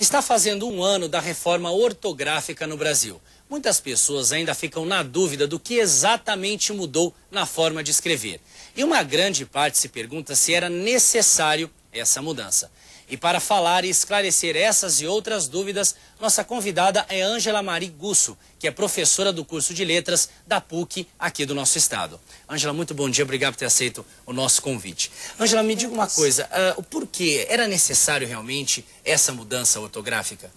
Está fazendo um ano da reforma ortográfica no Brasil. Muitas pessoas ainda ficam na dúvida do que exatamente mudou na forma de escrever. E uma grande parte se pergunta se era necessário essa mudança. E para falar e esclarecer essas e outras dúvidas, nossa convidada é Ângela Mari Gusso, que é professora do curso de Letras da PUC aqui do nosso estado. Ângela, muito bom dia, obrigado por ter aceito o nosso convite. Ângela, me diga uma coisa, o porquê? Era necessário realmente essa mudança ortográfica?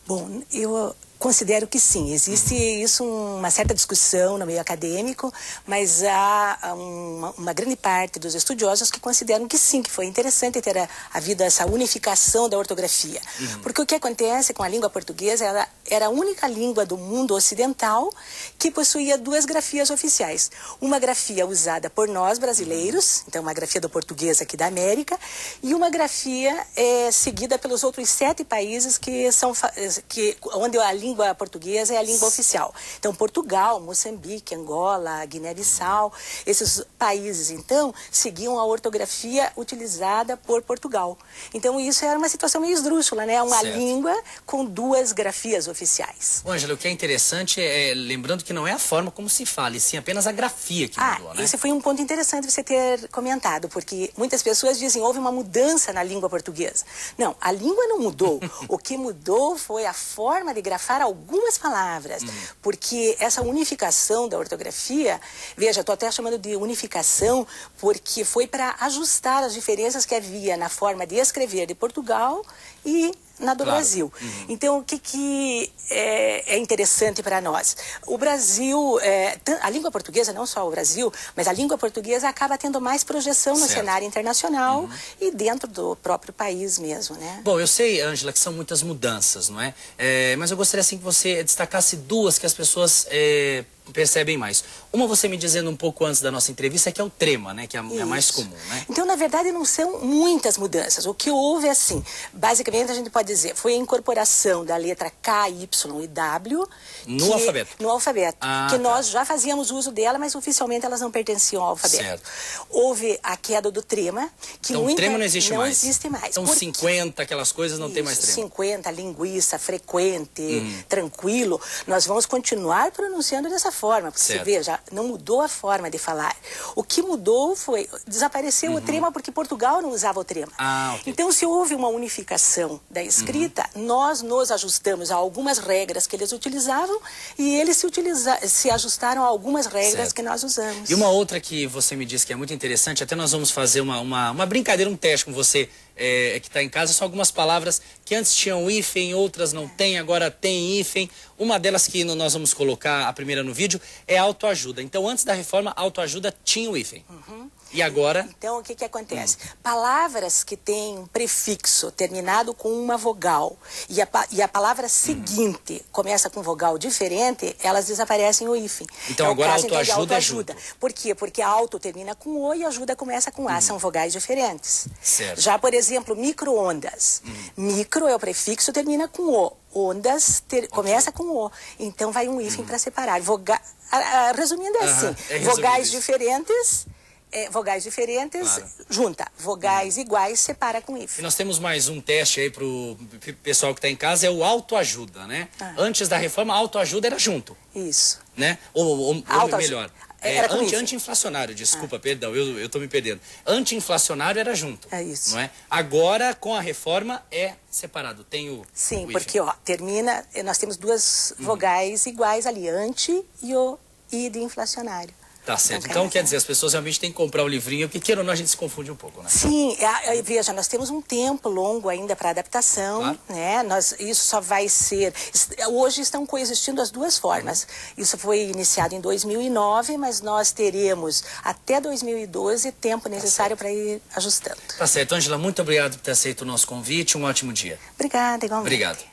Bom, eu considero que sim. Existe isso, uma certa discussão no meio acadêmico, mas há uma grande parte dos estudiosos que consideram que sim, que foi interessante ter havido essa unificação da ortografia. Porque o que acontece com a língua portuguesa, ela era a única língua do mundo ocidental que possuía duas grafias oficiais. Uma grafia usada por nós brasileiros, então uma grafia do português aqui da América, e uma grafia seguida pelos outros 7 países onde a língua portuguesa é a língua oficial. Então, Portugal, Moçambique, Angola, Guiné-Bissau, esses países, então, seguiam a ortografia utilizada por Portugal. Então, isso era uma situação meio esdrúxula, né? Uma língua com duas grafias oficiais. Ângela, o que é interessante é, lembrando que não é a forma como se fala, e sim apenas a grafia que mudou, né? Esse foi um ponto interessante você ter comentado, porque muitas pessoas dizem, houve uma mudança na língua portuguesa. Não, a língua não mudou. O que mudou foi a forma de grafar algumas palavras, porque essa unificação da ortografia, veja, estou até chamando de unificação, porque foi para ajustar as diferenças que havia na forma de escrever de Portugal e na do Brasil. Então, o que é interessante para nós? O Brasil, a língua portuguesa, não só o Brasil, mas a língua portuguesa acaba tendo mais projeção no cenário internacional e dentro do próprio país mesmo, né? Bom, eu sei, Ângela, que são muitas mudanças, não é? Mas eu gostaria, assim, que você destacasse duas que as pessoas percebem mais. Uma você me dizendo um pouco antes da nossa entrevista, que é o trema, né? Que é a mais comum, né? Então, na verdade, não são muitas mudanças. O que houve é assim, basicamente a gente pode dizer, foi a incorporação da letra K, Y e W no alfabeto. No alfabeto. Nós já fazíamos uso dela, mas oficialmente elas não pertenciam ao alfabeto. Certo. Houve a queda do trema, que então, o trema não existe mais. Não existe mais. Então, 50, aquelas coisas, não tem mais trema. 50, linguiça, frequente, tranquilo, nós vamos continuar pronunciando dessa forma, porque você veja, não mudou a forma de falar. O que mudou foi, desapareceu o trema porque Portugal não usava o trema. Então, se houve uma unificação da escrita, nós nos ajustamos a algumas regras que eles utilizavam e eles se ajustaram a algumas regras que nós usamos. E uma outra que você me disse que é muito interessante, até nós vamos fazer uma brincadeira, um teste com você que está em casa, são algumas palavras que antes tinham hífen, outras não tem, agora tem hífen. Uma delas que nós vamos colocar, a primeira no vídeo, é autoajuda. Então, antes da reforma, autoajuda tinha o hífen. E agora? Então, o que acontece? Palavras que têm um prefixo terminado com uma vogal e a palavra seguinte começa com vogal diferente, elas desaparecem o hífen. Então, agora autoajuda é junto. Por quê? Porque auto termina com O e ajuda começa com A, são vogais diferentes. Certo. Já, por exemplo, micro-ondas. Micro é o prefixo, termina com O. Ondas começa com O. Então, vai um hífen para separar. Resumindo é assim, vogais diferentes... vogais diferentes, junta. Vogais iguais, separa com hífen. E nós temos mais um teste aí pro pessoal que está em casa, é o autoajuda, né? Antes da reforma, a autoajuda era junto. Isso. Né? Ou melhor, anti-inflacionário, desculpa, perdão, eu estou me perdendo. Anti-inflacionário era junto. É isso. Não é? Agora, com a reforma, é separado. Tem o Sim, porque termina, nós temos duas vogais iguais ali, anti e o I de inflacionário. Tá certo. Então, quer dizer, as pessoas realmente têm que comprar o livrinho, porque queira ou não, a gente se confunde um pouco, né? Sim, veja, nós temos um tempo longo ainda para adaptação, né? Isso só vai ser... Hoje estão coexistindo as duas formas. Isso foi iniciado em 2009, mas nós teremos até 2012 tempo necessário para ir ajustando. Tá certo. Ângela, muito obrigado por ter aceito o nosso convite. Um ótimo dia. Obrigada, igualmente. Obrigado.